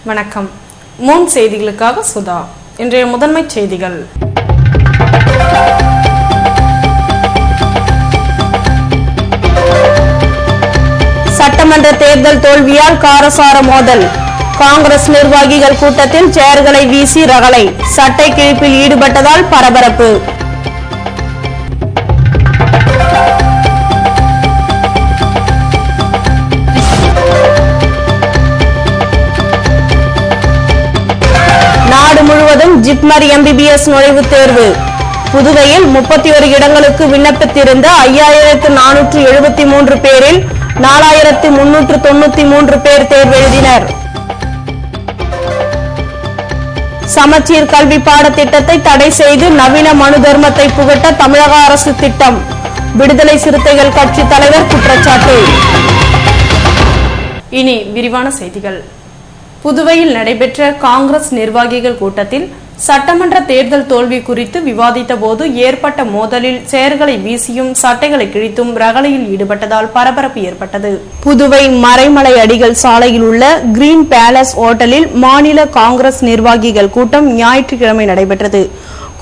வணக்கம். மூன் செய்திகளுக்காக சுதா. இன்றைய முதன்மை செய்திகள். சட்டமன்ற தேர்தல் தோல்வியால் காரசார மோதல். காங்கிரஸ் நிர்வாகிகள் கூட்டத்தில் சேர்களை வீசி ரகளை. சட்டை கிழிப்பில் ஈடுபட்டதால் பரபரப்பு. நாடு முழுவதும் ஜிப்மர் MBBS நுழைவுத் தேர்வு. புதுவையில் 31 இடங்களுக்கு விண்ணப்பித்திருந்த 5473 பேரில் 4393 பேர் தேர்வெழுதினர். சமச்சீர் கல்வி பாடத்திட்டத்தை தடை செய்து நவீன மனு தர்மத்தை புகட்ட தமிழக அரசு திட்டம். விடுதலை சிறுத்தைகள் கட்சி தலைவர் குற்றச்சாட்டு. இனி விரிவான செய்திகள். புதுவையில் நடைபெற்ற காங்கிரஸ் நிர்வாகிகள் கூட்டத்தில் சட்டமன்ற தேர்தல் தோல்வி குறித்து விவாதித்த போது ஏற்பட்ட மோதலில் சேர்களை வீசியும் சட்டைகளை கிழித்தும் ரகளையில் ஈடுபட்டதால் பரபரப்பு ஏற்பட்டது. புதுவை மறைமலை அடிகள் சாலையில் உள்ள கிரீன் பேலஸ் ஓட்டலில் மாநில காங்கிரஸ் நிர்வாகிகள் கூட்டம் ஞாயிற்றுக்கிழமை நடைபெற்றது.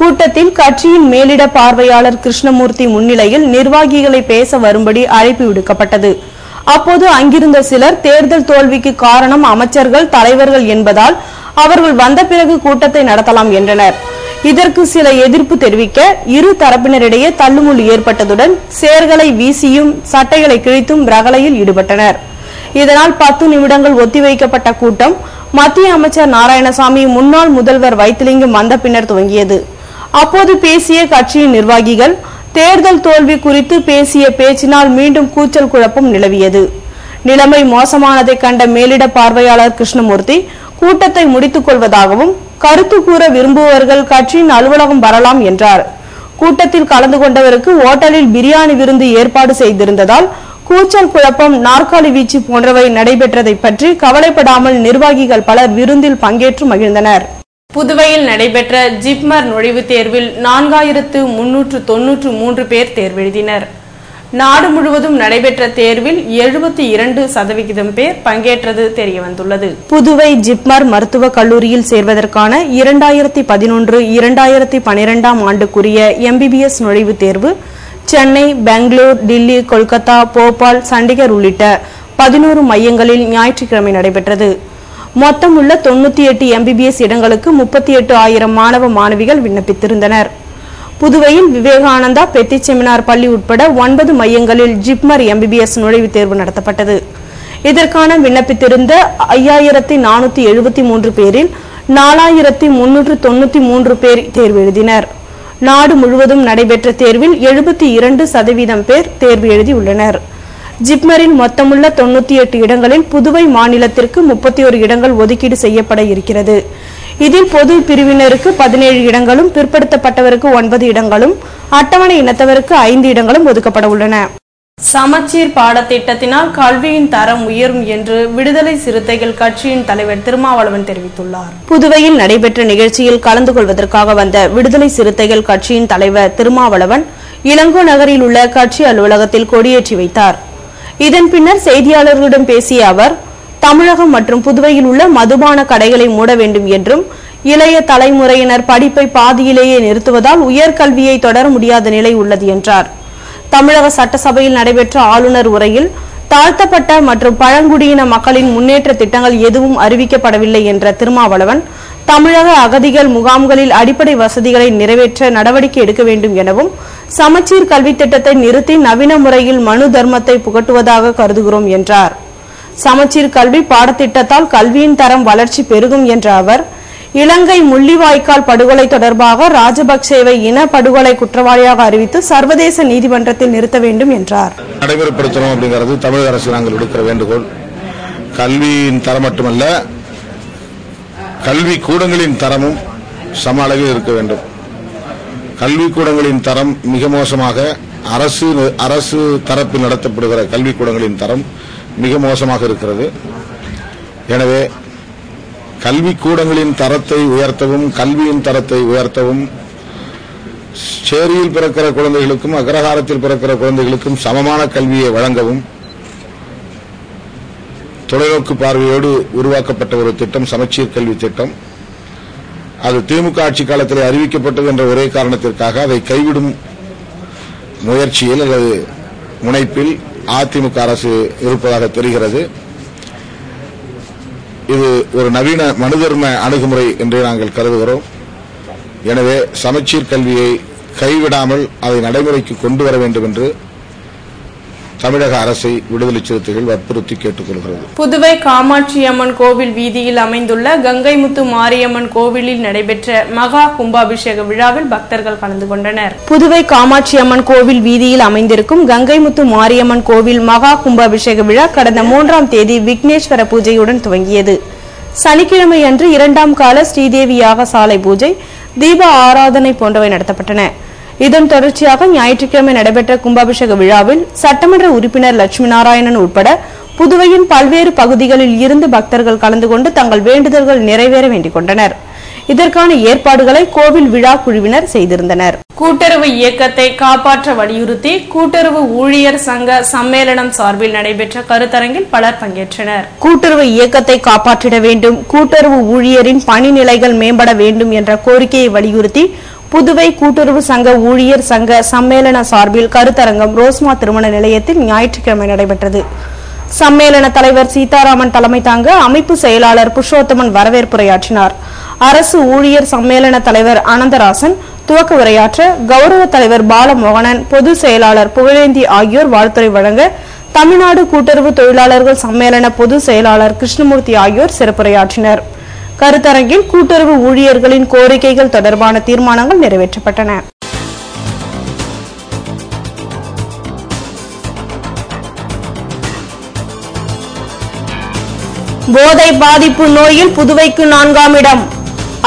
கூட்டத்தில் கட்சியின் மேலிட பார்வையாளர் கிருஷ்ணமூர்த்தி முன்னிலையில் நிர்வாகிகளை பேச வரும்படி அழைப்பு விடுக்கப்பட்டது. அப்போது அங்கிருந்த சிலர் தேர்தல் தோல்விக்கு காரணம் அமைச்சர்கள், தலைவர்கள் என்பதால் அவர்கள் வந்த பிறகு கூட்டத்தை நடத்தலாம் என்றனர். இதற்கு சில எதிர்ப்பு தெரிவிக்க இரு தரப்பினரிடையே தள்ளுமுள்ளு ஏற்பட்டதுடன் சேர்களை வீசியும் சட்டைகளை கிழித்தும் ரகளையில் ஈடுபட்டனர். இதனால் 10 நிமிடங்கள் ஒத்திவைக்கப்பட்ட கூட்டம் மத்திய அமைச்சர் நாராயணசாமி, முன்னாள் முதல்வர் வைத்திலிங்கம் வந்த பின்னர் துவங்கியது. அப்போது பேசிய கட்சியின் நிர்வாகிகள் தேர்தல் தோல்வி குறித்து பேசிய பேச்சினால் மீண்டும் கூச்சல் குழப்பம் நிலவியது. நிலைமை மோசமானதை கண்ட மேலிட பார்வையாளர் கிருஷ்ணமூர்த்தி கூட்டத்தை முடித்துக் கொள்வதாகவும் கருத்து கூற விரும்புபவர்கள் கட்சியின் அலுவலகம் வரலாம் என்றார். கூட்டத்தில் கலந்து கொண்டவருக்கு ஓட்டலில் பிரியாணி விருந்து ஏற்பாடு செய்திருந்ததால் கூச்சல் குழப்பம், நாற்காலி வீச்சு போன்றவை நடைபெற்றதை பற்றி கவலைப்படாமல் நிர்வாகிகள் பலர் விருந்தில் பங்கேற்று மகிழ்ந்தனர். புதுவையில் நடைபெற்ற ஜிப்மர் நுழைவுத் தேர்வில் 4393 பேர் தேர்வெழுதினர். நாடு முழுவதும் நடைபெற்ற தேர்வில் 72% பேர் பங்கேற்றது தெரியவந்துள்ளது. புதுவை ஜிப்மர் மருத்துவக் கல்லூரியில் சேர்வதற்கான 2011-2012 ஆண்டுக்குரிய MBBS நுழைவுத் தேர்வு சென்னை, பெங்களூர், டில்லி, கொல்கத்தா, போபால், சண்டிகர் உள்ளிட்ட 11 மையங்களில் ஞாயிற்றுக்கிழமை நடைபெற்றது. மொத்தம் உள்ள 98 MBBS இடங்களுக்கு 38,000 மாணவ மாணவிகள் விண்ணப்பித்திருந்தனர். புதுவையில் விவேகானந்தா பெத்தி செமினார் பள்ளி உட்பட 9 மையங்களில் ஜிப்மர் MBBS நுழைவுத் தேர்வு நடத்தப்பட்டது. இதற்கான விண்ணப்பித்திருந்த 5473 பேரில் 4393 பேர் தேர்வு எழுதினர். நாடு முழுவதும் நடைபெற்ற தேர்வில் 72% பேர் தேர்வு எழுதியுள்ளனர். ஜிப்மரில் மொத்தமுள்ள 98 இடங்களில் புதுவை மாநிலத்திற்கு 31 இடங்கள் ஒதுக்கீடு செய்யப்பட இருக்கிறது. இதில் பொது பிரிவினருக்கு 17 இடங்களும், பிற்படுத்தப்பட்டவருக்கு 9 இடங்களும், அட்டவணை இனத்தவருக்கு 5 இடங்களும் ஒதுக்கப்பட உள்ளன. சமச்சீர் பாடத்திட்டத்தினால் கல்வியின் தரம் உயரும் என்று விடுதலை சிறுத்தைகள் கட்சியின் தலைவர் திருமாவளவன் தெரிவித்துள்ளார். புதுவையில் நடைபெற்ற நிகழ்ச்சியில் கலந்து கொள்வதற்காக வந்த விடுதலை சிறுத்தைகள் கட்சியின் தலைவர் திருமாவளவன் இளங்கோ நகரில் உள்ள கட்சி அலுவலகத்தில் கொடியேற்றி வைத்தார். இதன் பின்னர் செய்தியாளர்களிடம் பேசிய அவர், தமிழகம் மற்றும் புதுவையில் உள்ள மதுபான கடைகளை மூட வேண்டும் என்றும், இளைய தலைமுறையினர் படிப்பை பாதியிலேயே நிறுத்துவதால் உயர்கல்வியை தொடர முடியாத நிலை உள்ளது என்றார். தமிழக சட்டசபையில் நடைபெற்ற ஆளுநர் உரையில் தாழ்த்தப்பட்ட மற்றும் பழங்குடியின மக்களின் முன்னேற்ற திட்டங்கள் எதுவும் அறிவிக்கப்படவில்லை என்ற திருமாவளவன், தமிழக அகதிகள் முகாம்களில் அடிப்படை வசதிகளை நிறைவேற்ற நடவடிக்கை எடுக்க வேண்டும் எனவும், சமச்சீர் கல்வி திட்டத்தை நிறுத்தி நவீன முறையில் மனு தர்மத்தை புகட்டுவதாக கருதுகிறோம் என்றார். சமச்சீர் கல்வி பாடத்திட்டத்தால் கல்வியின் தரம் வளர்ச்சி பெருகும் என்ற அவர், இலங்கை முள்ளிவாய்க்கால் படுகொலை தொடர்பாக ராஜபக்சேவை இன படுகொலை குற்றவாளியாக அறிவித்து சர்வதேச நீதிமன்றத்தில் நிறுத்த வேண்டும் என்றார். நடைமுறைப்படுத்தணும் அப்படிங்கிறது தமிழக அரசு நாங்கள் விடுக்கிற வேண்டுகோள். கல்வியின் தரம் மட்டுமல்ல, கல்வி கூடங்களின் தரமும் சம அளவில் இருக்க வேண்டும். கல்விக்கூடங்களின் தரம் மிக மோசமாக, அரசு தரப்பில் நடத்தப்படுகிற கல்விக்கூடங்களின் தரம் மிக மோசமாக இருக்கிறது. எனவே கல்விக்கூடங்களின் தரத்தை உயர்த்தவும், கல்வியின் தரத்தை உயர்த்தவும், சேரியில் பிறக்கிற குழந்தைகளுக்கும் அக்ரஹாரத்தில் பிறக்கிற குழந்தைகளுக்கும் சமமான கல்வியை வழங்கவும் தொலைநோக்கு பார்வையோடு உருவாக்கப்பட்ட ஒரு திட்டம் சமச்சீர் கல்வி திட்டம். அது திமுக ஆட்சி காலத்தில் அறிவிக்கப்பட்டது என்ற ஒரே காரணத்திற்காக அதை கைவிடும் முயற்சியில் அல்லது முனைப்பில் அதிமுக அரசு இருப்பதாக தெரிகிறது. இது ஒரு நவீன மனுதர்ம அணுகுமுறை என்று நாங்கள் கருதுகிறோம். எனவே சமச்சீர் கல்வியை கைவிடாமல் அதை நடைமுறைக்கு கொண்டு வர வேண்டும் என்று தமிழக அரசை விடுதலை சிறுத்தைகள் வற்புறுத்தி கேட்டுக் கொள்கிறது. புதுவை காமாட்சி அம்மன் கோவில் வீதியில் அமைந்துள்ள கங்கைமுத்து மாரியம்மன் கோவிலில் நடைபெற்ற மகா கும்பாபிஷேக விழாவில் பக்தர்கள் கலந்து கொண்டனர். புதுவை காமாட்சி அம்மன் கோவில் வீதியில் அமைந்திருக்கும் கங்கைமுத்து மாரியம்மன் கோவில் மகா கும்பாபிஷேக விழா கடந்த 3ஆம் தேதி விக்னேஸ்வர பூஜையுடன் துவங்கியது. சனிக்கிழமை அன்று 2ஆம் கால ஸ்ரீதேவி யாக சாலை பூஜை, தீப ஆராதனை போன்றவை நடத்தப்பட்டன. இதன் தொடர்ச்சியாக ஞாயிற்றுக்கிழமை நடைபெற்ற கும்பாபிஷேக விழாவில் சட்டமன்ற உறுப்பினர் லட்சுமி நாராயணன் உட்பட புதுவையின் பல்வேறு பகுதிகளில் இருந்து பக்தர்கள் கலந்து கொண்டு தங்கள் வேண்டுதல்கள் நிறைவேற வேண்டிக் கொண்டனர். இதற்கான ஏற்பாடுகளை கோவில் விழா குழுவினர் செய்திருந்தனர். கூட்டுறவு இயக்கத்தை காப்பாற்ற வலியுறுத்தி கூட்டுறவு ஊழியர் சங்க சம்மேளனம் சார்பில் நடைபெற்ற கருத்தரங்கில் பலர் பங்கேற்றனர். கூட்டுறவு இயக்கத்தை காப்பாற்றிட வேண்டும், கூட்டுறவு ஊழியரின் பணி நிலைகள் மேம்பட வேண்டும் என்ற கோரிக்கையை வலியுறுத்தி புதுவை கூட்டுறவு சங்க ஊழியர் சங்க சம்மேளன சார்பில் கருத்தரங்கம் ரோஸ்மா திருமண நிலையத்தில் ஞாயிற்றுக்கிழமை நடைபெற்றது. சம்மேளன தலைவர் சீதாராமன் தலைமை தாங்க அமைப்பு செயலாளர் புருஷோத்தமன் வரவேற்புரையாற்றினார். அரசு ஊழியர் சம்மேளன தலைவர் அனந்தராசன் துவக்க உரையாற்ற, கௌரவ தலைவர் பாலமோகனன், பொதுச் செயலாளர் புகழேந்தி ஆகியோர் வாழ்த்துரை வழங்க, தமிழ்நாடு கூட்டுறவு தொழிலாளர்கள் சம்மேளன பொதுச் செயலாளர் கிருஷ்ணமூர்த்தி ஆகியோர் சிறப்புரையாற்றினர். கருத்தரங்கில் கூட்டுறவு ஊழியர்களின் கோரிக்கைகள் தொடர்பான தீர்மானங்கள் நிறைவேற்றப்பட்டன. போதை பாதிப்பு நோயில் புதுவைக்கு 4ஆம் இடம்.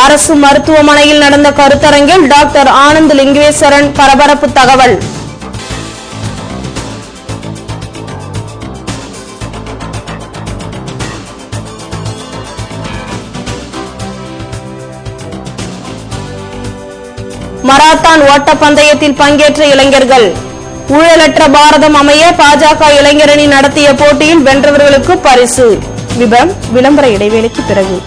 அரசு மருத்துவமனையில் நடந்த கருத்தரங்கில் டாக்டர் ஆனந்த் லிங்கேஸ்வரன் பரபரப்பு தகவல். மராத்தான் ஓட்ட பந்தயத்தில் பங்கேற்ற இளைஞர்கள். ஊழலற்ற பாரதம் அமைய பாஜக இளைஞரணி நடத்திய போட்டியில் வென்றவர்களுக்கு பரிசு. விபரம் விளம்பர இடைவேளைக்கு பிறகு.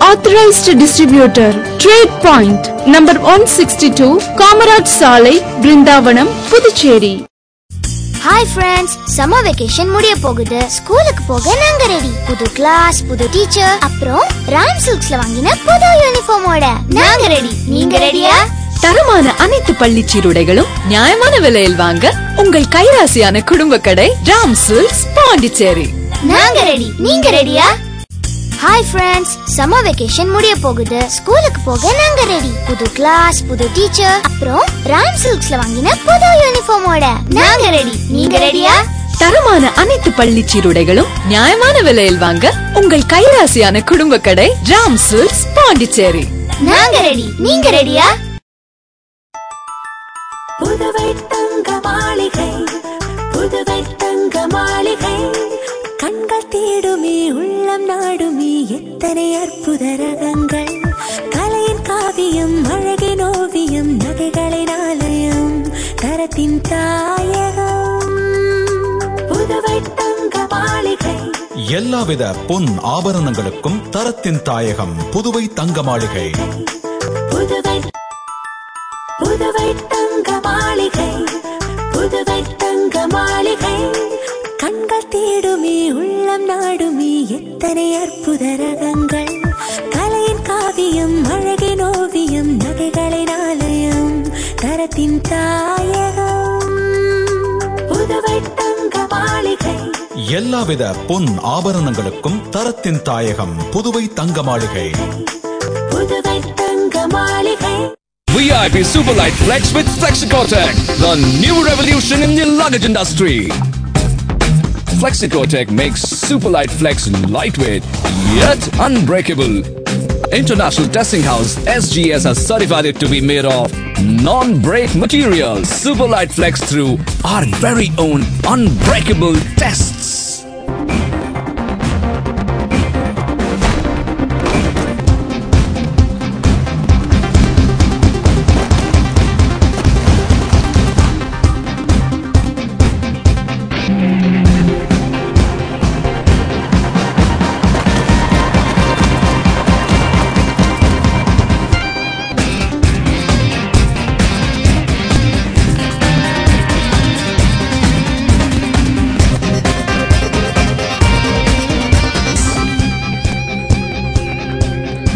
Authorized distributor, Trade Point, number 162, Kamaraj Salai, Brindavanam, Puducherry. Hi friends, summer vacation முடிய போகுது. ஸ்கூலுக்கு போக நாங்க ரெடி. புது கிளாஸ், புது டீச்சர், அப்புறம் ராம் சில்க்ஸ்ல வாங்கின புது யூனிஃபார்மோட நாங்க ரெடி. நீங்க ரெடியா? தரமான அனைத்து பள்ளி சீருடைகளும் நியாயமான விலையில் வாங்க உங்கள் கைராசியான குடும்ப கடை ராம் சில்க்ஸ், பாண்டிச்சேரி. நாங்க ரெடி. நீங்க ரெடியா? Hi friends, summer vacation முடிய போகுது. ஸ்கூலுக்கு போக நாங்க ரெடி. புது கிளாஸ், புது டீச்சர், அப்புறம் ராம் சில்க்ஸ்ல வாங்கின புது யூனிஃபார்மோட நாங்க ரெடி. நீங்க ரெடியா? தரமான அனைத்து பள்ளி சீருடைகளும் நியாயமான விலையில் வாங்க உங்கள் கைராசியான குடும்ப கடை ராம் சில்க்ஸ், பாண்டிச்சேரி. நாங்க ரெடி. நீங்க ரெடியா? புதுவை தங்க மாளிகை, புதுவை தங்க மாளிகை. கண்கள் தேடுமே உள்ளம் நாடுமே எத்தனை அற்புத ரகங்கள். கலையின் காவியம் அழகின் ஓவியம் நகைகளின் ஆலயம் தரத்தின் தாயகம் புதுவை தங்க மாளிகை. எல்லாவித பொன் ஆபரணங்களுக்கும் தரத்தின் தாயகம் புதுவை தங்க மாளிகை. புதுவை புதுவை தங்க மாளிகை, புதுவை தங்க மாளிகை. கண்கள் தேடுமே உள்ளம் நாடுமே எத்தனை அற்புத ரகங்கள். கலையின் காவியம் அழகின் ஓவியம் நகைகளின் ஆலயம் தரத்தின் தாயகம் புதுவை தங்க மாளிகை. எல்லாவித பொன் ஆபரணங்களுக்கும் தரத்தின் தாயகம் புதுவை தங்க மாளிகை. புதுவை தங்க மாளிகை. VIP Superlight Flex with Flexicotec, the new revolution in the luggage industry. Flexicotec makes Superlight Flex lightweight yet unbreakable. International testing house SGS has certified it to be made of non-break material. Superlight Flex through our very own unbreakable tests.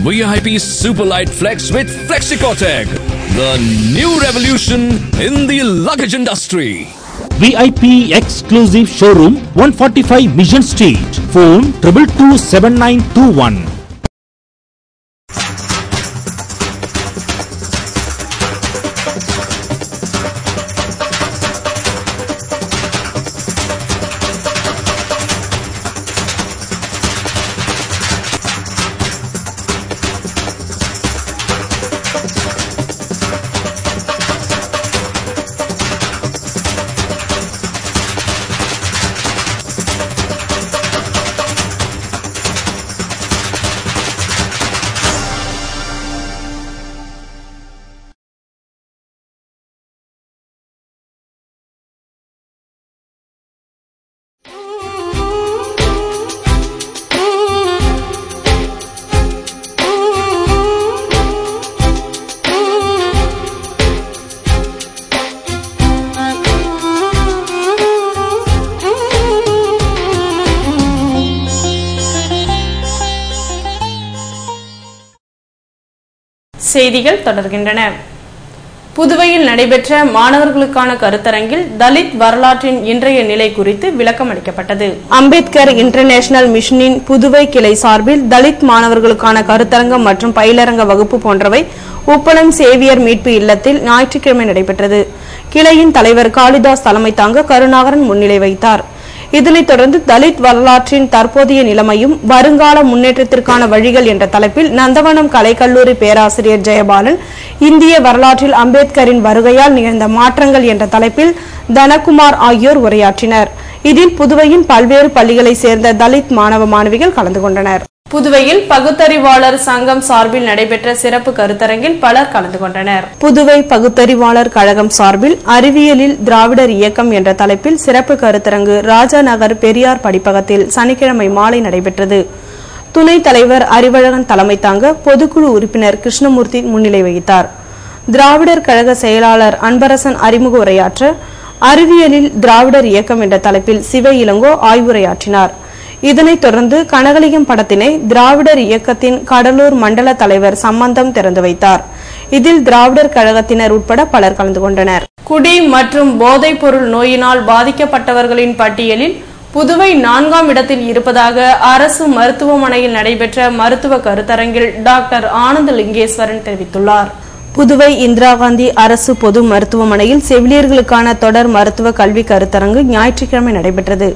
VIP Superlight Flex with Flexicotec, the new revolution in the luggage industry. VIP exclusive showroom 145 Mission Street. Phone 222921. செய்திகள் தொடர்கின்றன. புதுவையில் நடைபெற்ற மாணவர்களுக்கான கருத்தரங்கில் தலித் வரலாற்றின் இன்றைய நிலை குறித்து விளக்கம் அளிக்கப்பட்டது. அம்பேத்கர் இன்டர்நேஷனல் மிஷனின் புதுவை கிளை சார்பில் தலித் மாணவர்களுக்கான கருத்தரங்கம் மற்றும் பயிலரங்க வகுப்பு போன்றவை உப்பளம் சேவியர் மீட்பு இல்லத்தில் ஞாயிற்றுக்கிழமை நடைபெற்றது. கிளையின் தலைவர் காளிதாஸ் தலைமை தாங்க கருணாகரன் முன்னிலை வைத்தார். இதனைத் தொடர்ந்து தலித் வரலாற்றின் தற்போதைய நிலைமையும் வருங்கால முன்னேற்றத்திற்கான வழிகள் என்ற தலைப்பில் நந்தவனம் கலைக்கல்லூரி பேராசிரியர் ஜெயபாலன் இந்திய வரலாற்றில் அம்பேத்கரின் வருகையால் நிகழ்ந்த மாற்றங்கள் என்ற தலைப்பில் தனகுமார் ஆகியோர் உரையாற்றினர். இதில் புதுவையின் பல்வேறு பள்ளிகளை சேர்ந்த தலித் மாணவ மாணவிகள் கலந்து கொண்டனர். புதுவையில் பகுத்தறிவாளர் சங்கம் சார்பில் நடைபெற்ற சிறப்பு கருத்தரங்கில் பலர் கலந்து கொண்டனர். புதுவை பகுத்தறிவாளர் கழகம் சார்பில் அறிவியலில் திராவிடர் இயக்கம் என்ற தலைப்பில் சிறப்பு கருத்தரங்கு ராஜா நகர் பெரியார் படிப்பகத்தில் சனிக்கிழமை மாலை நடைபெற்றது. துணைத் தலைவர் அறிவழகன் தலைமை தாங்க பொதுக்குழு உறுப்பினர் கிருஷ்ணமூர்த்தி முன்னிலை வகித்தார். திராவிடர் கழக செயலாளர் அன்பரசன் அறிமுக உரையாற்ற அறிவியலில் திராவிடர் இயக்கம் என்ற தலைப்பில் சிவ இளங்கோ ஆய்வுரையாற்றினார். இதனைத் தொடர்ந்து கனகலிங்கம் படத்தினை திராவிடர் இயக்கத்தின் கடலூர் மண்டல தலைவர் சம்பந்தம் திறந்து வைத்தார். இதில் திராவிடர் கழகத்தினர் உட்பட பலர் கலந்து கொண்டனர். குடி மற்றும் போதைப் பொருள் நோயினால் பாதிக்கப்பட்டவர்களின் பட்டியலில் புதுவை 4ஆம் இடத்தில் இருப்பதாக அரசு மருத்துவமனையில் நடைபெற்ற மருத்துவ கருத்தரங்கில் டாக்டர் ஆனந்த லிங்கேஸ்வரன் தெரிவித்துள்ளார். புதுவை இந்திரா காந்தி அரசு பொது மருத்துவமனையில் செவிலியர்களுக்கான தொடர் மருத்துவ கல்வி கருத்தரங்கு ஞாயிற்றுக்கிழமை நடைபெற்றது.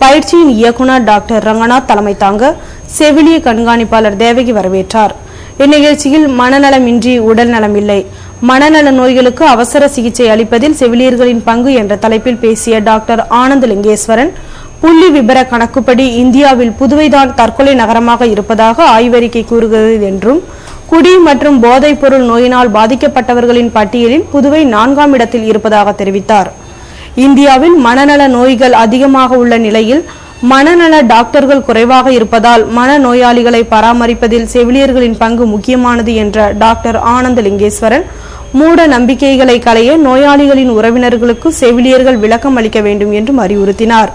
பயிற்சியின் இயக்குநர் டாக்டர் ரங்கநாத் தலைமை தாங்க செவிலிய கண்காணிப்பாளர் தேவகி வரவேற்றார். இந்நிகழ்ச்சியில் மனநலமின்றி உடல் நலமில்லை, மனநல நோய்களுக்கு அவசர சிகிச்சை அளிப்பதில் செவிலியர்களின் பங்கு என்ற தலைப்பில் பேசிய டாக்டர் ஆனந்த் லிங்கேஸ்வரன், புள்ளி விபர கணக்குப்படி இந்தியாவில் புதுவைதான் தற்கொலை நகரமாக இருப்பதாக ஆய்வறிக்கை கூறுகிறது என்றும், குடி மற்றும் போதைப் பொருள் நோயினால் பாதிக்கப்பட்டவர்களின் பட்டியலில் புதுவை 4ஆம் இடத்தில் இருப்பதாக தெரிவித்தார். இந்தியாவில் மனநல நோய்கள் அதிகமாக உள்ள நிலையில் மனநல டாக்டர்கள் குறைவாக இருப்பதால் மனநோயாளிகளை பராமரிப்பதில் செவிலியர்களின் பங்கு முக்கியமானது என்ற டாக்டர் ஆனந்த் லிங்கேஸ்வரன், மூட நம்பிக்கைகளை களைய நோயாளிகளின் உறவினர்களுக்கு செவிலியர்கள் விளக்கம் அளிக்க வேண்டும் என்றும் அறிவுறுத்தினார்.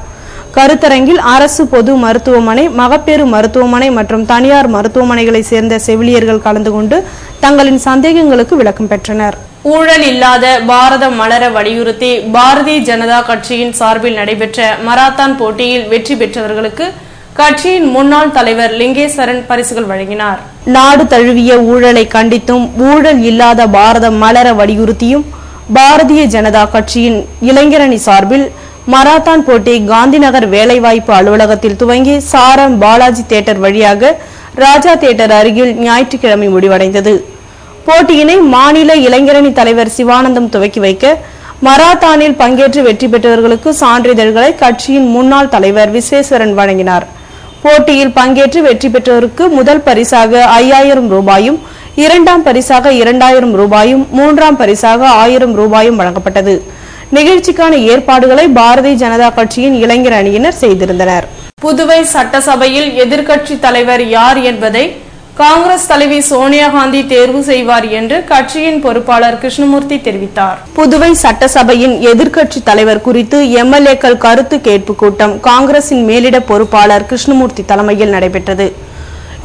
கருத்தரங்கில் அரசு பொது மருத்துவமனை, மகப்பேறு மருத்துவமனை மற்றும் தனியார் மருத்துவமனைகளை சேர்ந்த செவிலியர்கள் கலந்து கொண்டு தங்களின் சந்தேகங்களுக்கு விளக்கம் பெற்றனர். ஊழல் இல்லாத பாரதம் மலர வலியுறுத்தி பாரதிய ஜனதா கட்சியின் சார்பில் நடைபெற்ற மராத்தான் போட்டியில் வெற்றி பெற்றவர்களுக்கு கட்சியின் முன்னாள் தலைவர் லிங்கேஸ்வரன் பரிசுகள் வழங்கினார். நாடு தழுவிய ஊழலை கண்டித்தும் ஊழல் இல்லாத பாரதம் மலர வலியுறுத்தியும் பாரதிய ஜனதா கட்சியின் இளைஞரணி சார்பில் மராத்தான் போட்டி காந்திநகர் வேலைவாய்ப்பு அலுவலகத்தில் துவங்கி சாரம் பாலாஜி தியேட்டர் வழியாக ராஜா தியேட்டர் அருகில் ஞாயிற்றுக்கிழமை முடிவடைந்தது. போட்டியினை மாநில இளைஞரணி தலைவர் சிவானந்தம் துவக்கி வைக்க, மராத்தானில் பங்கேற்று வெற்றி பெற்றவர்களுக்கு சான்றிதழ்களை கட்சியின் முன்னாள் தலைவர் விஸ்வேஸ்வரன் வழங்கினார். போட்டியில் பங்கேற்று வெற்றி பெற்றவருக்கு முதல் பரிசாக 5000 ரூபாயும், இரண்டாம் பரிசாக 2000 ரூபாயும், மூன்றாம் பரிசாக 1000 ரூபாயும் வழங்கப்பட்டது. நிகழ்ச்சிக்கான ஏற்பாடுகளை பாரதிய ஜனதா கட்சியின் இளைஞர் அணியினர் செய்திருந்தனர். புதுவை சட்டசபையில் எதிர்க்கட்சி தலைவர் யார் என்பதை காங்கிரஸ் தலைவி சோனியா காந்தி தேர்வு செய்வார் என்று கட்சியின் பொறுப்பாளர் கிருஷ்ணமூர்த்தி தெரிவித்தார். புதுவை சட்டசபையின் எதிர்க்கட்சி தலைவர் குறித்து எம்எல்ஏக்கள் கருத்து கேட்பு கூட்டம் காங்கிரசின் மேலிட பொறுப்பாளர் கிருஷ்ணமூர்த்தி தலைமையில் நடைபெற்றது.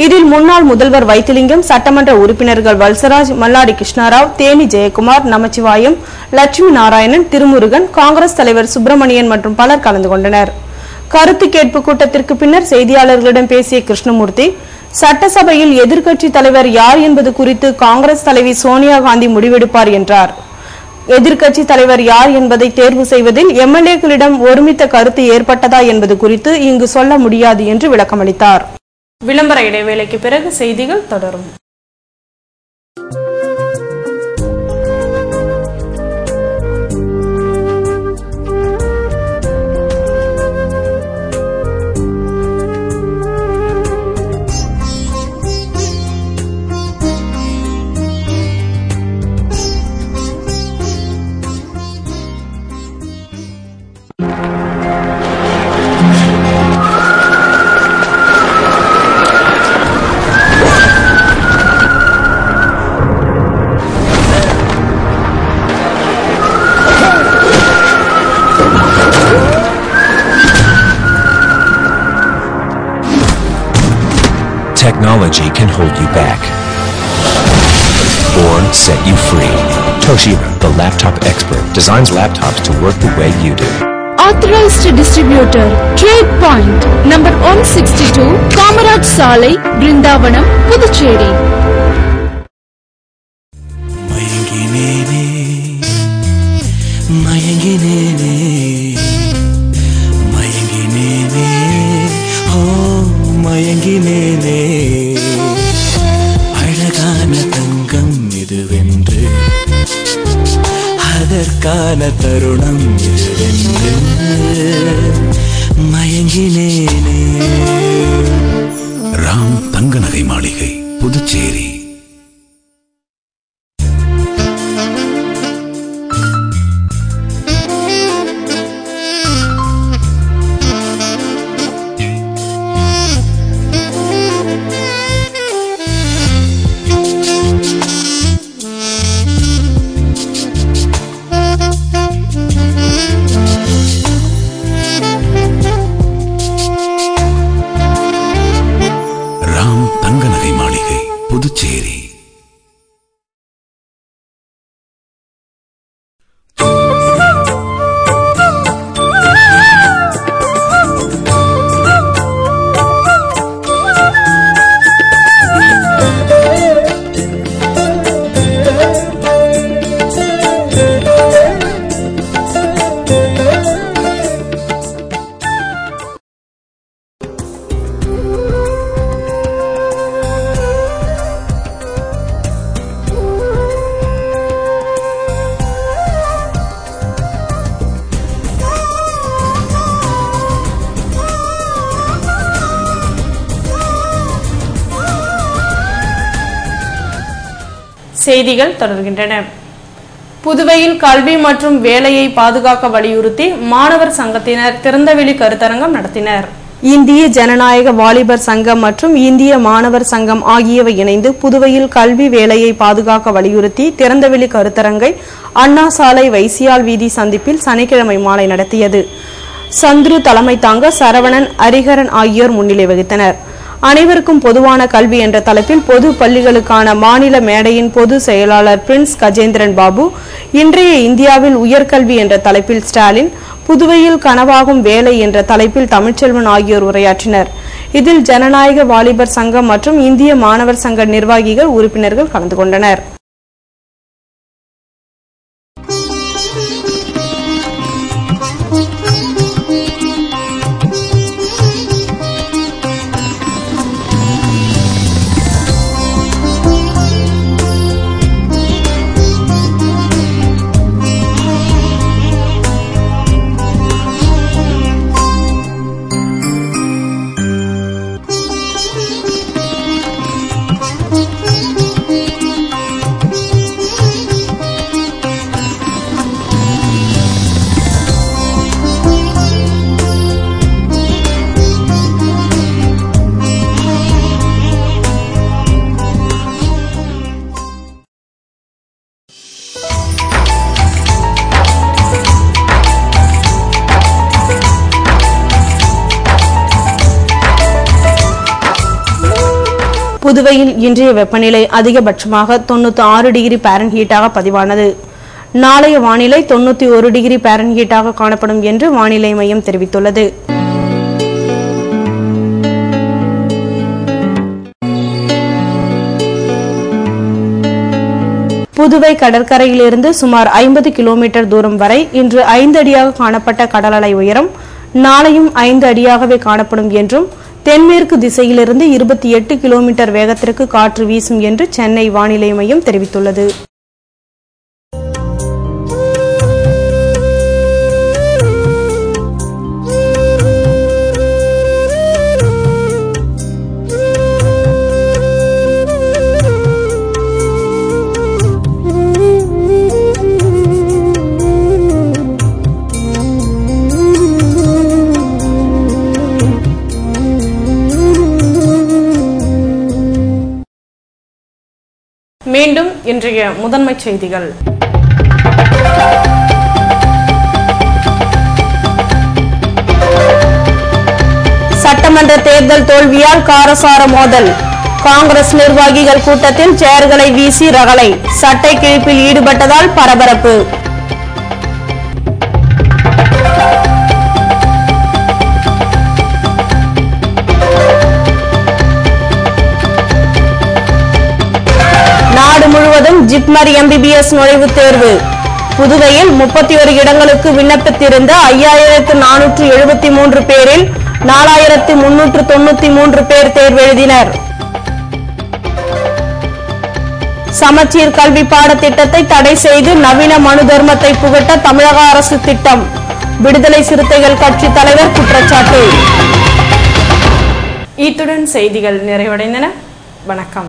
இதில் முன்னாள் முதல்வர் வைத்திலிங்கம், சட்டமன்ற உறுப்பினர்கள் வல்சராஜ், மல்லாடி கிருஷ்ணாராவ், தேனி ஜெயக்குமார், நமச்சிவாயம், லட்சுமி நாராயணன், திருமுருகன், காங்கிரஸ் தலைவர் சுப்பிரமணியன் மற்றும் பலர் கலந்து கொண்டனர். கருத்து கேட்பு கூட்டத்திற்கு பின்னர் செய்தியாளர்களிடம் பேசிய கிருஷ்ணமூர்த்தி, சட்டசபையில் எதிர்க்கட்சி தலைவர் யார் என்பது குறித்து காங்கிரஸ் தலைவி சோனியா காந்தி முடிவெடுப்பார் என்றார். எதிர்க்கட்சி தலைவர் யார் என்பதை தேர்வு செய்வதில் எம்எல்ஏக்களிடம் ஒருமித்த கருத்து ஏற்பட்டதா என்பது குறித்து இங்கு சொல்ல முடியாது என்று விளக்கமளித்தார். விளம்பர இடைவேளைக்கு பிறகு செய்திகள் தொடரும். Technology can hold you back or set you free. Toshiba, the laptop expert, designs laptops to work the way you do. Authorized distributor, Trade Point, number 162, Kamaraj Salai, Brindavanam, Puducherry. அழகான தங்கம் இதுவென்று, அதற்கான தருணம் இதுவென்று மயங்கினேனே. ராம் தங்க நகை மாளிகை, புதுச்சேரி. புதுச்சேரி. செய்திகள் தொடர்கின்றன. புதுவையில் கல்வி மற்றும் வேலையை பாதுகாக்க வலியுறுத்தி மாணவர் சங்கத்தினர் திறந்தவெளி கருத்தரங்கம் நடத்தினர். இந்திய ஜனநாயக வாலிபர் சங்கம் மற்றும் இந்திய மாணவர் சங்கம் ஆகியவை இணைந்து புதுவையில் கல்வி வேலையை பாதுகாக்க வலியுறுத்தி திறந்தவெளி கருத்தரங்கை அண்ணா சாலை வைசியால் வீதி சந்திப்பில் சனிக்கிழமை மாலை நடத்தியது. சந்துரு தலைமை தாங்க சரவணன், ஹரிஹரன் ஆகியோர் முன்னிலை வகித்தனர். அனைவருக்கும் பொதுவான கல்வி என்ற தலைப்பில் பொது பள்ளிகளுக்கான மாநில மேடையின் பொது செயலாளர் பிரின்ஸ் கஜேந்திரன் பாபு, இன்றைய இந்தியாவில் உயர்கல்வி என்ற தலைப்பில் ஸ்டாலின், புதுவையில் கனவாகும் வேலை என்ற தலைப்பில் தமிழ்ச்செல்வன் ஆகியோர் உரையாற்றினர். இதில் ஜனநாயக வாலிபர் சங்கம் மற்றும் இந்திய மாணவர் சங்க நிர்வாகிகள், உறுப்பினர்கள் கலந்து கொண்டனர். புதுவையில் இன்றைய வெப்பநிலை அதிகபட்சமாக 96 டிகிரி பாரன்ஹீட்டாக பதிவானது. நாளைய வானிலை 91 டிகிரி பாரன்ஹீட்டாக காணப்படும் என்று வானிலை மையம் தெரிவித்துள்ளது. புதுவை கடற்கரையிலிருந்து சுமார் 50 கிலோமீட்டர் தூரம் வரை இன்று 5 அடியாக காணப்பட்ட கடல் அலை உயரம் நாளையும் 5 அடியாகவே காணப்படும் என்றும், தென்மேற்கு திசையிலிருந்து 28 கிலோமீட்டர் வேகத்திற்கு காற்று வீசும் என்று சென்னை வானிலை மையம் தெரிவித்துள்ளது. மீண்டும் இன்றைய முதன்மை செய்திகள். சட்டமன்ற தேர்தல் தோல்வியால் காரசார மோதல். காங்கிரஸ் நிர்வாகிகள் கூட்டத்தில் சேர்களை வீசி ரகளை. சட்டை கிழிப்பில் ஈடுபட்டதால் பரபரப்பு. நாடு முழுவதும் ஜிப்மர் எம்பிபிஎஸ் நுழைவுத் தேர்வு. புதுவையில் 31 இடங்களுக்கு விண்ணப்பித்திருந்த 5473 பேரில் 4393 பேர் தேர்வு எழுதினர். சமச்சீர் கல்வி பாடத்திட்டத்தை தடை செய்து நவீன மனு தர்மத்தை புகட்ட தமிழக அரசு திட்டம். விடுதலை சிறுத்தைகள் கட்சி தலைவர் குற்றச்சாட்டு. இத்துடன் செய்திகள் நிறைவடைந்தன. வணக்கம்.